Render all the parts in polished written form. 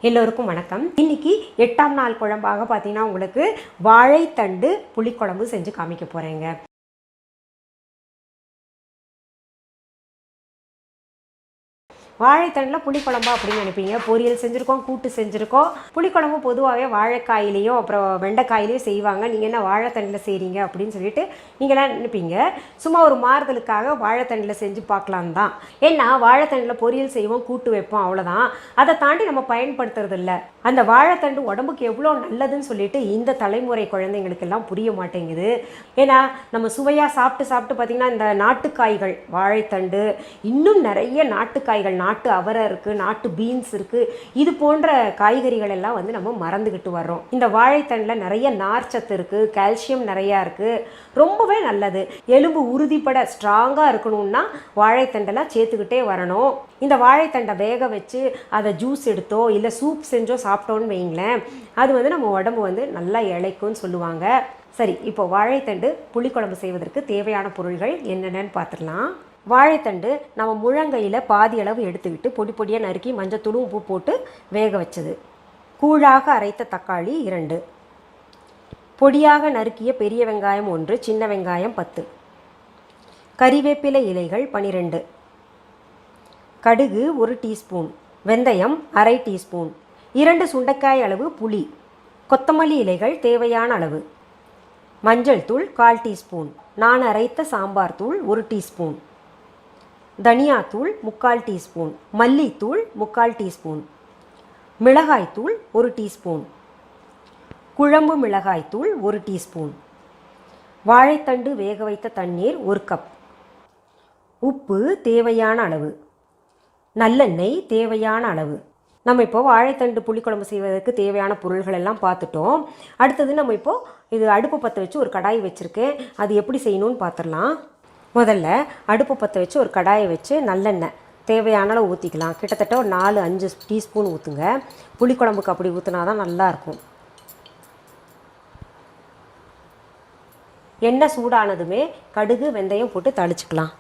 எல்லோருக்கும் வணக்கம். இன்னைக்கு 8ஆம் நாள் குழம்பாக பார்த்தீங்கன்னா உங்களுக்கு வாழைத்தண்டு புளிக்குழம்பு செஞ்சு காமிக்க போறேங்க. வாழைத்தண்டில் புளிக்குழம்பா அப்படின்னு நினைப்பீங்க. பொரியல் செஞ்சுருக்கோம், கூட்டு செஞ்சுருக்கோம். புளிக்குழம்பு பொதுவாகவே வாழைக்காயிலையும் அப்புறம் வெண்டைக்காயிலையும் செய்வாங்க. நீங்கள் என்ன வாழைத்தண்டில் செய்கிறீங்க அப்படின்னு சொல்லிட்டு நீங்களாம் நினைப்பீங்க. சும்மா ஒரு மாறுதலுக்காக வாழைத்தண்டில் செஞ்சு பார்க்கலாம் தான். ஏன்னா வாழைத்தண்டில் பொரியல் செய்வோம், கூட்டு வைப்போம், அவ்வளோதான். அதை தாண்டி நம்ம பயன்படுத்துறது இல்லை. அந்த வாழைத்தண்டு உடம்புக்கு எவ்வளோ நல்லதுன்னு சொல்லிட்டு இந்த தலைமுறை குழந்தைங்களுக்கெல்லாம் புரிய மாட்டேங்குது. ஏன்னா நம்ம சுவையாக சாப்பிட்டு பார்த்திங்கன்னா இந்த நாட்டுக்காய்கள், வாழைத்தண்டு, இன்னும் நிறைய நாட்டுக்காய்கள், நாட்டு அவரை இருக்குது, நாட்டு பீன்ஸ் இருக்குது, இது போன்ற காய்கறிகள் எல்லாம் நம்ம மறந்துக்கிட்டு வர்றோம். இந்த வாழைத்தண்டில் நிறைய நார்ச்சத்து இருக்குது, கால்சியம் நிறையா இருக்குது, ரொம்பவே நல்லது. எலும்பு உறுதிப்பட ஸ்ட்ராங்காக இருக்கணும்னா வாழைத்தண்டெல்லாம் சேர்த்துக்கிட்டே வரணும். இந்த வாழைத்தண்டை வேக வச்சு அதை ஜூஸ் எடுத்தோ இல்லை சூப் செஞ்சோ சாப்பிட்டோன்னு வைங்களேன், அது நம்ம உடம்பு நல்லா இளைக்கும்னு சொல்லுவாங்க. சரி, இப்போ வாழைத்தண்டு புளிக்குழம்பு செய்வதற்கு தேவையான பொருள்கள் என்னென்னு பார்த்துடலாம். வாழைத்தண்டு நம்ம முழங்கையில் பாதி அளவு எடுத்துக்கிட்டு பொடி பொடியாக நறுக்கி மஞ்சத்தூள் உப்பு போட்டு வேக வச்சது. கூழாக அரைத்த தக்காளி 2, பொடியாக நறுக்கிய பெரிய வெங்காயம் 1, சின்ன வெங்காயம் 10, கறிவேப்பிலை இலைகள் 12, கடுகு 1 டீஸ்பூன், வெந்தயம் அரை டீஸ்பூன், 2 சுண்டைக்காய் அளவு புளி, கொத்தமல்லி இலைகள் தேவையான அளவு, மஞ்சள் தூள் 1/4 டீஸ்பூன், நான் அரைத்த சாம்பார் தூள் 1 டீஸ்பூன், தனியாத்தூள் 3/4 டீஸ்பூன், மல்லித்தூள் 3/4 டீஸ்பூன், மிளகாய்த்தூள் 1 டீஸ்பூன், குழம்பு மிளகாய்த்தூள் 1 டீஸ்பூன், வாழைத்தண்டு வேக வைத்த தண்ணீர் 1 கப், உப்பு தேவையான அளவு, நல்லெண்ணெய் தேவையான அளவு. நம்ம இப்போ வாழைத்தண்டு புளிக்குழம்பு செய்வதற்கு தேவையான பொருள்கள் எல்லாம் பார்த்துட்டோம். அடுத்தது நம்ம இப்போது இது அடுப்பு பற்ற வச்சு ஒரு கடாய் வச்சுருக்கேன். அது எப்படி செய்யணும்னு பார்த்துடலாம். முதல்ல அடுப்பு பற்ற வச்சு ஒரு கடாயை வச்சு நல்லெண்ணெய் தேவையான அளவு ஊற்றிக்கலாம். கிட்டத்தட்ட ஒரு 4-5 டீஸ்பூன் ஊற்றுங்க. புளிக்குழம்புக்கு அப்படி ஊற்றினா தான் நல்லாயிருக்கும். எண்ணெய் சூடானதுமே கடுகு வெந்தயம் போட்டு தாளிச்சுக்கலாம்.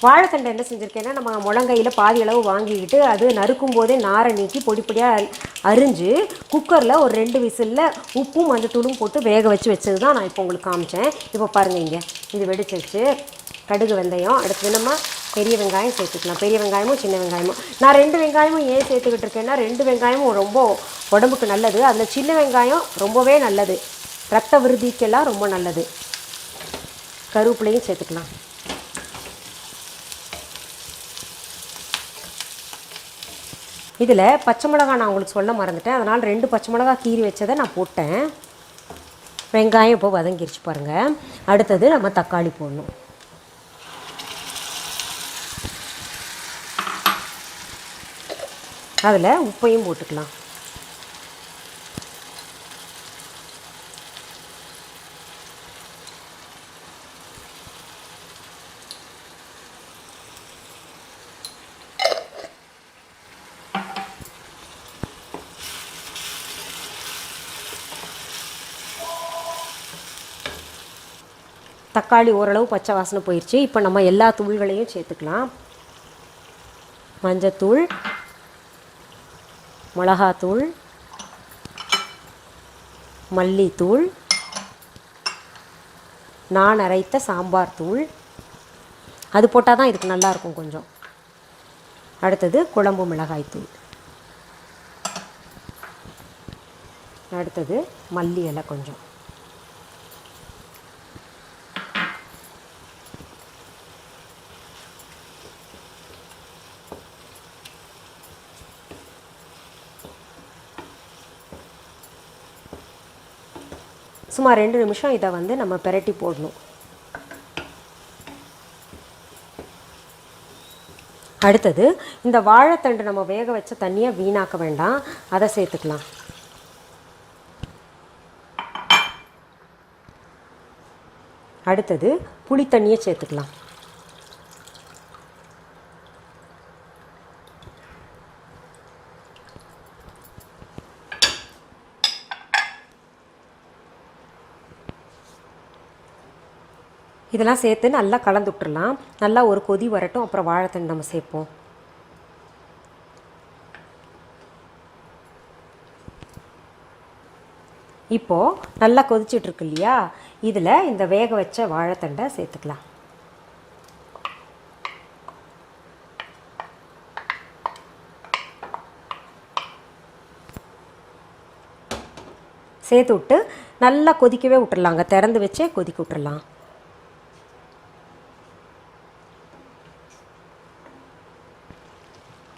வாழைத்தண்டை என்ன செஞ்சுருக்கேன்னா, நம்ம முழங்கையில் பாதி அளவு வாங்கிக்கிட்டு அது நறுக்கும் போதே நாரை நீக்கி பொடி பொடியாக அரிஞ்சு குக்கரில் ஒரு 2 விசிலில் உப்பும் மஞ்சத்தூளும் போட்டு வேக வச்சது தான் நான் இப்போ உங்களுக்கு காமிச்சேன். இப்போ பாருங்கள், இங்கே இது வெடிச்சிருச்சு. கடுகு வெந்தயம், அடுத்து நம்ம பெரிய வெங்காயம் சேர்த்துக்கலாம். பெரிய வெங்காயமும் சின்ன வெங்காயமும். நான் 2 வெங்காயமும் ஏன் சேர்த்துக்கிட்டு இருக்கேன்னா, 2 வெங்காயமும் ரொம்ப உடம்புக்கு நல்லது. அதில் சின்ன வெங்காயம் ரொம்பவே நல்லது, ரத்த விருத்திக்கெல்லாம் ரொம்ப நல்லது. கருவேப்பிலையும் சேர்த்துக்கலாம். இதில் பச்சை மிளகா நான் உங்களுக்கு சொல்ல மறந்துட்டேன், அதனால் 2 பச்சை மிளகா கீறி வச்சதை நான் போட்டேன். வெங்காயம் இப்போ வதங்கிருச்சு பாருங்கள். அடுத்தது நம்ம தக்காளி போடணும். அதில் உப்பையும் போட்டுக்கலாம். தக்காளி ஓரளவு பச்சை வாசனை போயிடுச்சு. இப்போ நம்ம எல்லா தூள்களையும் சேர்த்துக்கலாம். மஞ்சத்தூள், மிளகாத்தூள், மல்லித்தூள், நான் அரைத்த சாம்பார் தூள், அது போட்டால் தான் இதுக்கு நல்லாயிருக்கும் கொஞ்சம். அடுத்தது குழம்பு மிளகாய்த்தூள், அடுத்தது மல்லி இலை கொஞ்சம். சுமார் 2 நிமிஷம் இதை நம்ம பிரட்டி போடணும். அடுத்தது இந்த வாழைத்தண்டு நம்ம வேக வச்ச தண்ணியை வீணாக்க வேண்டாம், அதை சேர்த்துக்கலாம். அடுத்தது புளி தண்ணியை சேர்த்துக்கலாம். இதெல்லாம் சேர்த்து நல்லா கலந்து விட்டுறலாம். நல்லா ஒரு கொதி வரட்டும், அப்புறம் வாழைத்தண்டு நம்ம சேர்ப்போம். இப்போது நல்லா கொதிச்சிட்ருக்கு இல்லையா, இதில் இந்த வேக வச்ச வாழைத்தண்டை சேர்த்துக்கலாம். சேர்த்து விட்டு நல்லா கொதிக்கவே விட்டுறலாங்க, திறந்து வச்சே கொதிக்க விட்டுறலாம்.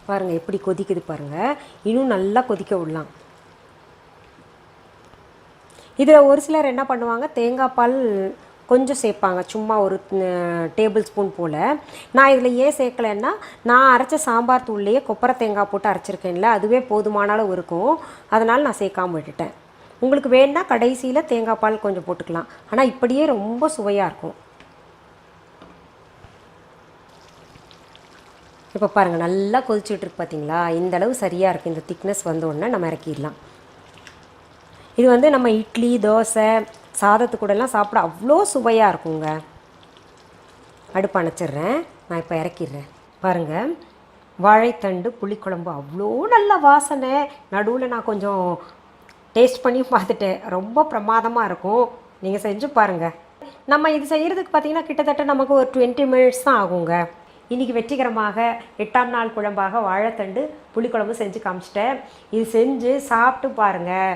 பாருங்கள் எப்படி கொதிக்குது பாருங்கள், இன்னும் நல்லா கொதிக்க விடலாம். இதில் ஒரு சிலர் என்ன பண்ணுவாங்க, தேங்காய் பால் கொஞ்சம் சேர்ப்பாங்க, சும்மா ஒரு டேபிள் ஸ்பூன் போல். நான் இதில் ஏன் சேர்க்கலைன்னா, நான் அரைச்ச சாம்பார் தூள்லேயே கொப்பரை தேங்காய் போட்டு அரைச்சிருக்கேன்ல, அதுவே போதுமான அளவு இருக்கும், அதனால் நான் சேர்க்காமல் விட்டுட்டேன். உங்களுக்கு வேணுன்னா கடைசியில் தேங்காய் பால் கொஞ்சம் போட்டுக்கலாம், ஆனால் இப்படியே ரொம்ப சுவையாக இருக்கும். இப்போ பாருங்கள் நல்லா கொதிச்சுட்ருக்கு பார்த்தீங்களா, இந்த அளவு சரியாக இருக்குது. இந்த திக்னஸ் வந்தோடனே நம்ம இறக்கிடலாம். இது வந்து நம்ம இட்லி, தோசை, சாதத்து கூடலாம் சாப்பிட அவ்வளோ சுவையாக இருக்குங்க. அடுப்பு அணைச்சிட்றேன், நான் இப்போ இறக்கிடுறேன். பாருங்கள் வாழைத்தண்டு புளிக்குழம்பு அவ்வளோ நல்ல வாசனை. நடுவில் நான் கொஞ்சம் டேஸ்ட் பண்ணி பார்த்துட்டேன், ரொம்ப பிரமாதமாக இருக்கும். நீங்கள் செஞ்சு பாருங்கள். நம்ம இது செய்கிறதுக்கு பார்த்திங்கன்னா கிட்டத்தட்ட நமக்கு ஒரு 20 மினிட்ஸ் தான் ஆகுங்க. இன்றைக்கி வெற்றிகரமாக 8ஆம் நாள் குழம்பாக வாழைத்தண்டு புளிக்குழம்பு செஞ்சு காமிச்சிட்டேன். இது செஞ்சு சாப்பிட்டு பாருங்கள்,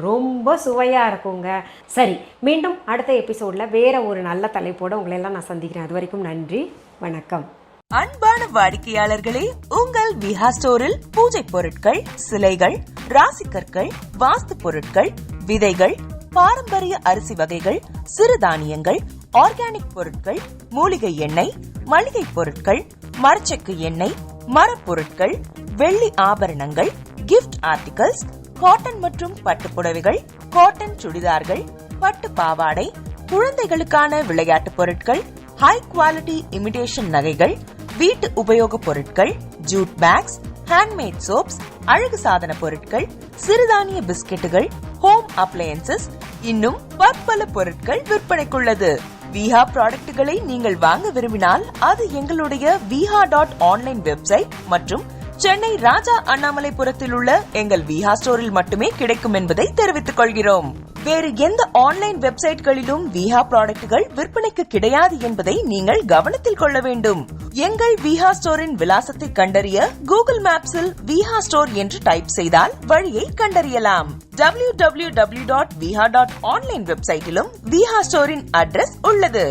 ரொம்ப சுவையாக இருக்குங்க. சரி, மீண்டும் அடுத்த எபிசோடில் வேறு ஒரு நல்ல தலைப்போடு உங்களெல்லாம் நான் சந்திக்கிறேன். அது வரைக்கும் நன்றி, வணக்கம். அன்பான வாடிக்கையாளர்களே, உங்கள் விஹா ஸ்டோரில் பூஜை பொருட்கள், சிலைகள், ராசிக்கற்கள், வாஸ்து பொருட்கள், விதைகள், பாரம்பரிய அரிசி வகைகள், சிறுதானியங்கள், ஆர்கானிக் பொருட்கள், மூலிகை எண்ணெய், மளிகை பொருட்கள், மரச்செக்கு எண்ணெய், மரப்பொருட்கள், வெள்ளி ஆபரணங்கள், கிஃப்ட் ஆர்டிகல்ஸ், காட்டன் மற்றும் பட்டு புடவைகள், காட்டன் சுடிதார்கள், பட்டு பாவாடை, குழந்தைகளுக்கான விளையாட்டு பொருட்கள், ஹை குவாலிட்டி இமிடேஷன் நகைகள், வீட்டு உபயோக பொருட்கள், ஜூட் பேக்ஸ், ஹேண்ட்மேட் சோப்ஸ், அழகு சாதன பொருட்கள், சிறுதானிய பிஸ்கெட்டுகள், ஹோம் அப்ளையன்சஸ், இன்னும் பற்பல பொருட்கள் விற்பனைக்குள்ளது. விஹா ப்ராடக்ட்களை நீங்கள் வாங்க விரும்பினால் அது எங்களுடைய viha.online வெப்சைட் மற்றும் சென்னை ராஜா அண்ணாமலைபுரத்தில் உள்ள எங்கள் விஹா ஸ்டோரில் மட்டுமே கிடைக்கும் என்பதை தெரிவித்துக் கொள்கிறோம். வேறு எந்த ஆன்லைன் வெப்சைட்களிலும் விஹா ப்ராடக்ட்கள் விற்பனைக்கு கிடையாது என்பதை நீங்கள் கவனத்தில் கொள்ள வேண்டும். எங்கள் விஹா ஸ்டோரின் விலாசத்தை கண்டறிய கூகுள் மேப்ஸில் விஹா ஸ்டோர் என்று டைப் செய்தால் வழியை கண்டறியலாம். www.viha.online வெப்சைட்டிலும் விஹா ஸ்டோரின் அட்ரஸ் உள்ளது.